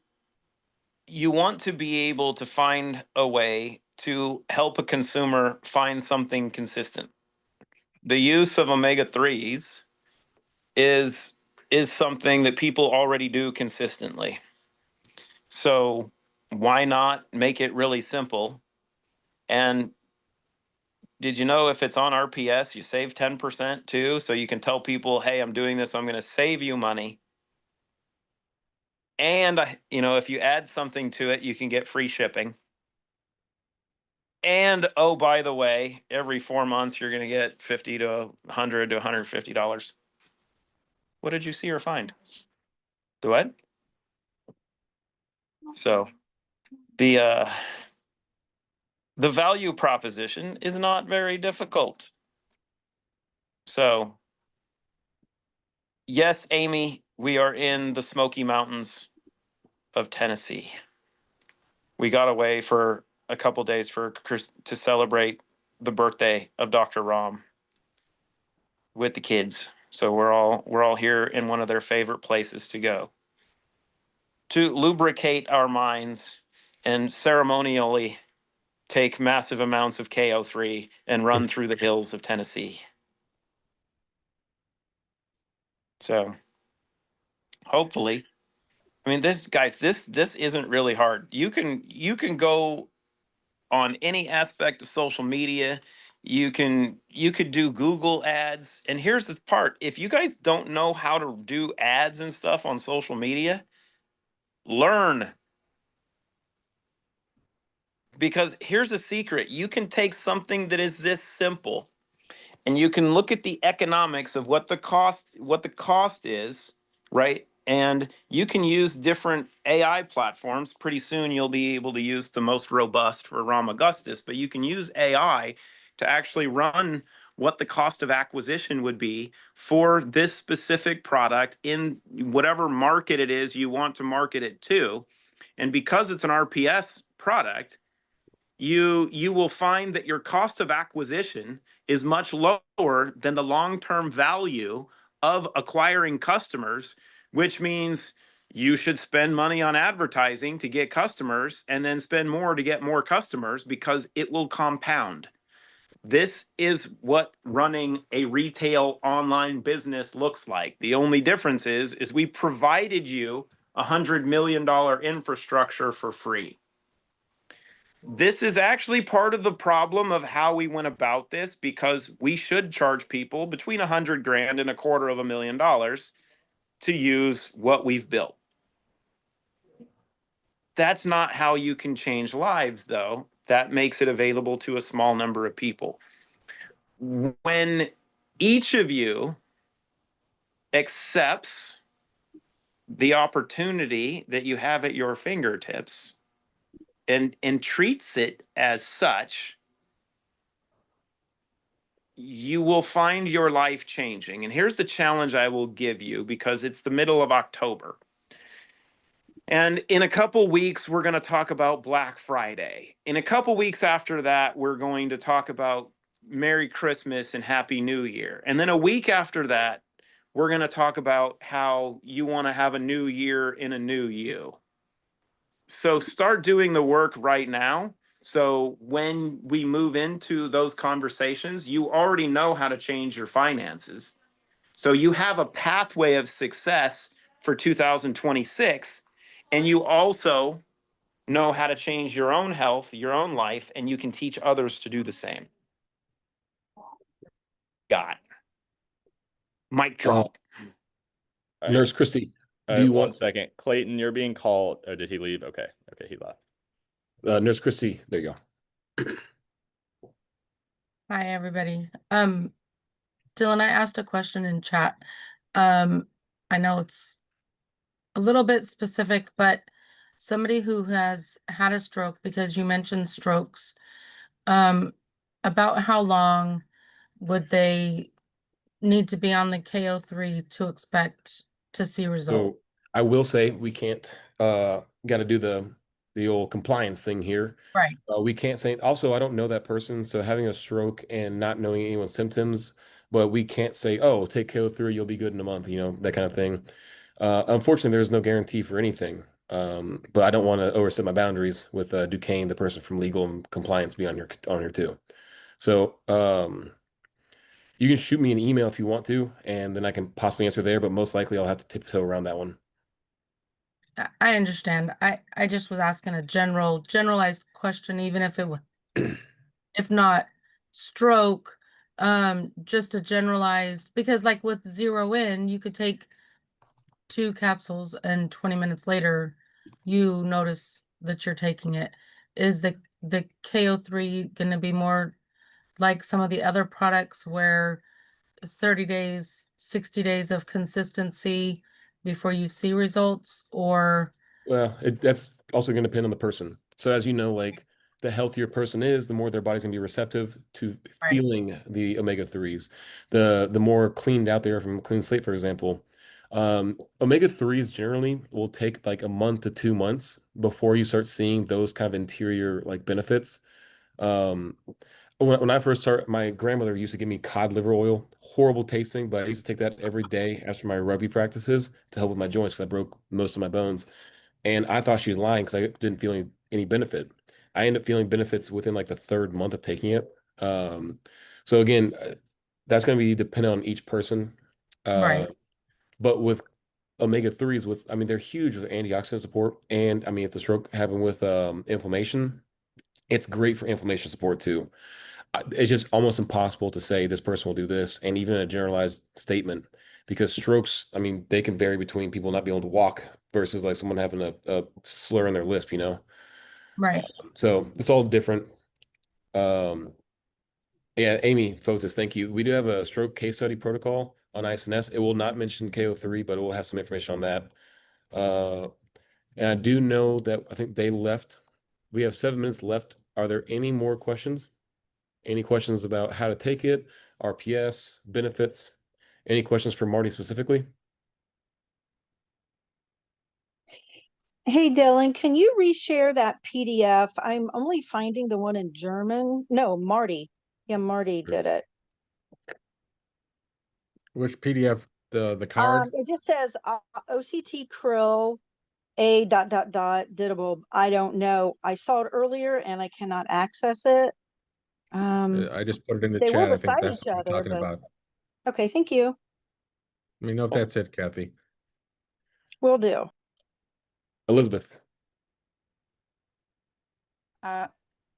want to be able to find a way to help a consumer find something consistent. The use of omega-3s is something that people already do consistently. So why not make it really simple? And did you know if it's on RPS, you save 10% too? So you can tell people, hey, I'm doing this, I'm going to save you money. And, if you add something to it, you can get free shipping. And, oh, by the way, every 4 months, you're going to get $50 to $100 to $150. What did you see or find? The what? So the value proposition is not very difficult. So, yes, Amy, we are in the Smoky Mountains of Tennessee. We got away for a couple days to celebrate the birthday of Dr. Ram with the kids. So we're all here in one of their favorite places to go to lubricate our minds and ceremonially take massive amounts of KO3 and run through the hills of Tennessee. So hopefully, I mean, this isn't really hard. You can go on any aspect of social media. You could do Google ads. And here's the part. If you guys don't know how to do ads and stuff on social media, learn. Because here's the secret. You can take something that is this simple and you can look at the economics of what the cost is, right? And you can use different AI platforms. Pretty soon you'll be able to use the most robust for Ram Augustus, but you can use AI to actually run what the cost of acquisition would be for this specific product in whatever market it is you want to market it to. And because it's an RPS product, you will find that your cost of acquisition is much lower than the long-term value of acquiring customers, which means you should spend money on advertising to get customers and then spend more to get more customers because it will compound. This is what running a retail online business looks like. The only difference is we provided you $100 million infrastructure for free. This is actually part of the problem of how we went about this, because we should charge people between 100 grand and $250,000 to use what we've built. That's not how you can change lives, though. That makes it available to a small number of people. When each of you accepts the opportunity that you have at your fingertips and treats it as such, you will find your life changing. And here's the challenge I will give you, because it's the middle of October. And in a couple weeks, we're going to talk about Black Friday. In a couple weeks after that, we're going to talk about Merry Christmas and Happy New Year. And then a week after that, we're going to talk about how you want to have a new year in a new you. So start doing the work right now. So when we move into those conversations, you already know how to change your finances. So you have a pathway of success for 2026. And you also know how to change your own health, your own life, and you can teach others to do the same. Got mic drop.
All right.
Nurse Christy,
All
do
right,
you
one
want
second. Clayton, you're being called. Oh, did he leave? Okay. Okay, he left.
Nurse Christy? There you go.
Hi, everybody. Dylan, I asked a question in chat. I know it's a little bit specific, but somebody who has had a stroke, because you mentioned strokes, about how long would they need to be on the KO3 to expect to see results?
So I will say we can't got to do the old compliance thing here.
Right.
We can't say also I don't know that person, so having a stroke and not knowing anyone's symptoms, but we can't say, oh, take KO3, you'll be good in a month, you know, that kind of thing. Unfortunately, there's no guarantee for anything. But I don't want to overstep my boundaries with Duquesne, the person from legal and compliance, be on here too. So you can shoot me an email if you want to, and then I can possibly answer there, but most likely I'll have to tiptoe around that one.
I understand. I just was asking a generalized question, even if it was, if not stroke, just a generalized, because like with zero in, you could take 2 capsules and 20 minutes later, you notice that you're taking it. Is the KO3 going to be more like some of the other products where 30 days, 60 days of consistency before you see results, or
Well, that's also going to depend on the person. So as you know, like the healthier person is, the more their body's going to be receptive to
Right.
feeling the omega-3s. The more cleaned out they are from a clean slate, for example. Omega-3s generally will take like a month to 2 months before you start seeing those kind of interior like benefits. Um, when I first started, my grandmother used to give me cod liver oil, horrible tasting, but I used to take that every day after my rugby practices to help with my joints because I broke most of my bones. And I thought she was lying because I didn't feel any benefit. I ended up feeling benefits within like the 3rd month of taking it. So again, that's going to be dependent on each person.
right,
But with omega-3s, I mean, they're huge with antioxidant support. And I mean, if the stroke happened with inflammation, it's great for inflammation support too. It's just almost impossible to say this person will do this, and even a generalized statement, because strokes, I mean, they can vary between people not being able to walk versus like someone having a slur in their lisp, you know?
right.
So it's all different. Um, yeah, Amy Fotis, thank you. We do have a stroke case study protocol on ISNS. It will not mention KO3, but it will have some information on that. And I do know that I think they left. We have 7 minutes left. Are there any more questions? Any questions about how to take it, RPS, benefits? Any questions for Marty specifically?
Hey, Dylan, can you reshare that PDF? I'm only finding the one in German. No, Marty. Yeah, Marty did it.
Which PDF? The card?
It just says OCT krill a dittable. I don't know. I saw it earlier and I cannot access it.
I just put it in the
They were
chat. I think
beside
that's
each
what you're
other,
talking
but
about.
okay, thank you.
Let me know if that's it, Kathy.
Will do.
Elizabeth.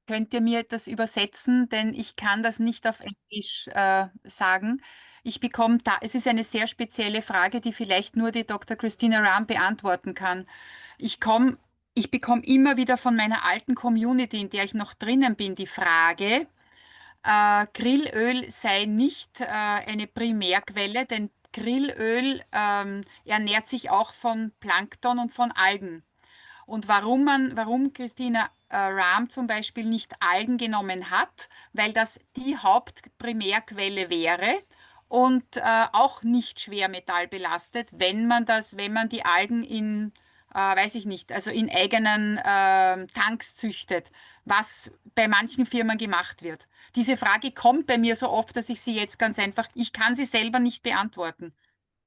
Könnt ihr mir das übersetzen, denn ich kann das nicht auf Englisch sagen. Es ist eine sehr spezielle Frage, die vielleicht nur die Dr. Christina Rahm beantworten kann. Ich bekomme immer wieder von meiner alten Community, in der ich noch drinnen bin, die Frage, Grillöl sei nicht eine Primärquelle, denn Grillöl ernährt sich auch von Plankton und von Algen. Und warum Christina Rahm zum Beispiel nicht Algen genommen hat, weil das die Hauptprimärquelle wäre und auch nicht schwermetallbelastet, wenn man die Algen weiß ich nicht, also in eigenen Tanks züchtet, was bei manchen Firmen gemacht wird. Diese Frage kommt bei mir so oft, dass ich sie jetzt ganz einfach, ich kann sie selber nicht beantworten.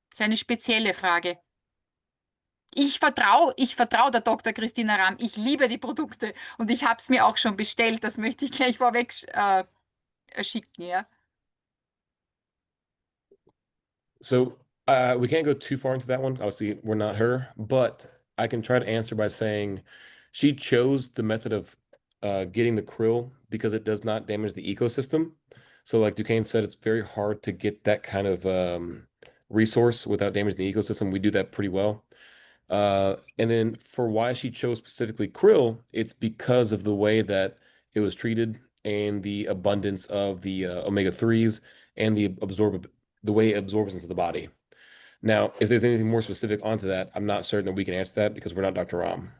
Das ist eine spezielle Frage. Ich vertraue der Dr. Christina Rahm. Ich liebe die Produkte und ich habe es mir auch schon bestellt. Das möchte ich gleich vorweg schicken, ja.
So we can't go too far into that one. Obviously, we're not her, but I can try to answer by saying She chose the method of getting the krill because it does not damage the ecosystem. So like Duquesne said, it's very hard to get that kind of resource without damaging the ecosystem. We do that pretty well. And then for why she chose specifically krill, it's because of the way that it was treated and the abundance of the omega-3s and the way it absorbs into the body. Now, if there's anything more specific onto that, I'm not certain that we can answer that because we're not Dr. Ram.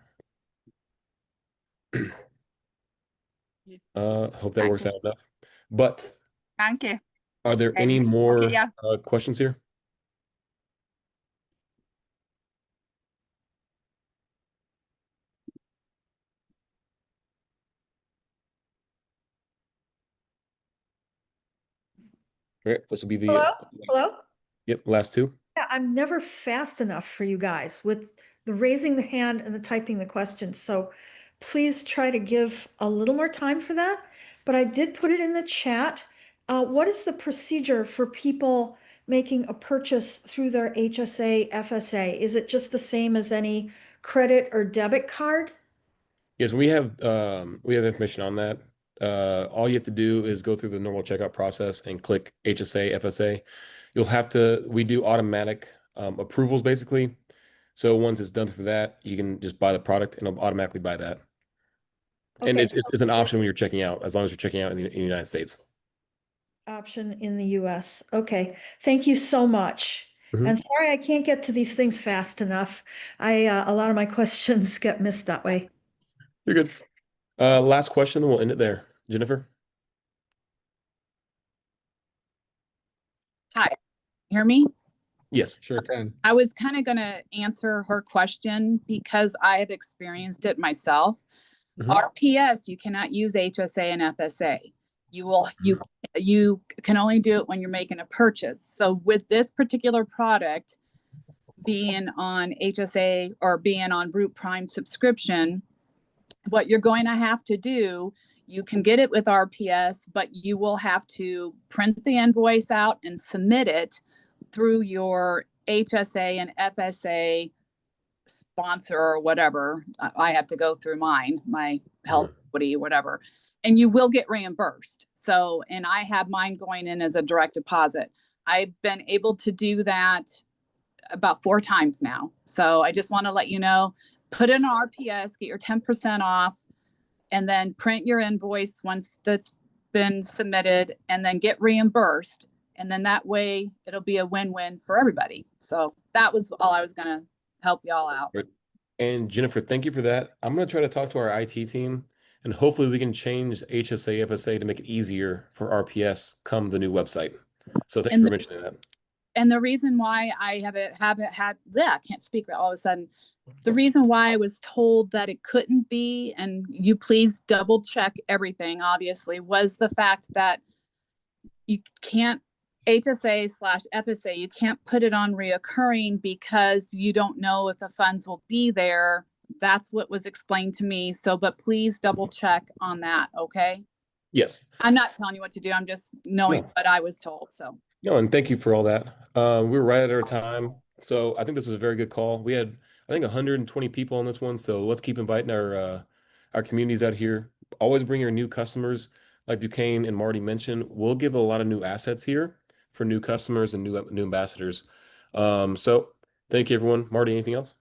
Hope that works out enough. But
Danke.
are there any more
Okay, yeah.
questions here? Okay, this will be the
Hello?
last two.
Yeah, I'm never fast enough for you guys with the raising the hand and the typing the questions. So please try to give a little more time for that. But I did put it in the chat. What is the procedure for people making a purchase through their HSA, FSA? Is it just the same as any credit or debit card?
Yes, we have information on that. All you have to do is go through the normal checkout process and click HSA, FSA. We do automatic approvals basically. So once it's done for that, you can just buy the product and it'll automatically buy that. And
Okay,
it's an option when you're checking out, as long as you're checking out in the United States.
option in the US. Okay, thank you so much.
Mhm.
And sorry, I can't get to these things fast enough. A lot of my questions get missed that way.
You're good. Last question, and we'll end it there. Jennifer?
Hi, hear me?
Yes.
Sure can.
I was kind of going to answer her question because I have experienced it myself. RPS, you cannot use HSA and FSA. You can only do it when you're making a purchase. So with this particular product being on HSA or being on Root Prime subscription, what you're going to have to do, you can get it with RPS, but you will have to print the invoice out and submit it through your HSA and FSA sponsor or whatever. I have to go through mine, my health equity, whatever, and you will get reimbursed. So, and I have mine going in as a direct deposit. I've been able to do that about 4 times now. So I just want to let you know, put in RPS, get your 10% off, and then print your invoice once that's been submitted, and then get reimbursed. And then that way it'll be a win-win for everybody. So that was all I was going to help y'all out.
And Jennifer, thank you for that. I'm going to try to talk to our IT team, and hopefully we can change HSA, FSA to make it easier for RPS come the new website. So thank you for mentioning that.
And the reason why I haven't had, I can't speak all of a sudden. The reason why I was told that it couldn't be, and you please double check everything, obviously, was the fact that you can't HSA/FSA, you can't put it on reoccurring because you don't know if the funds will be there. That's what was explained to me. So, but please double check on that. Okay.
Yes.
I'm not telling you what to do. I'm just knowing what I was told. So.
No, and thank you for all that. We're right at our time. So I think this is a very good call. We had, I think, 120 people on this one. So let's keep inviting our communities out here. Always bring your new customers. Like Duquesne and Marty mentioned, we'll give a lot of new assets here for new customers and new ambassadors. So thank you, everyone. Marty, anything else?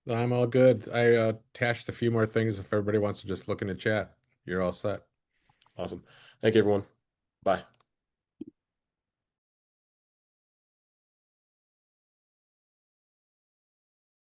I'm all good. I attached a few more things if everybody wants to just look in the chat. You're all set.
Awesome. Thank you, everyone. Bye.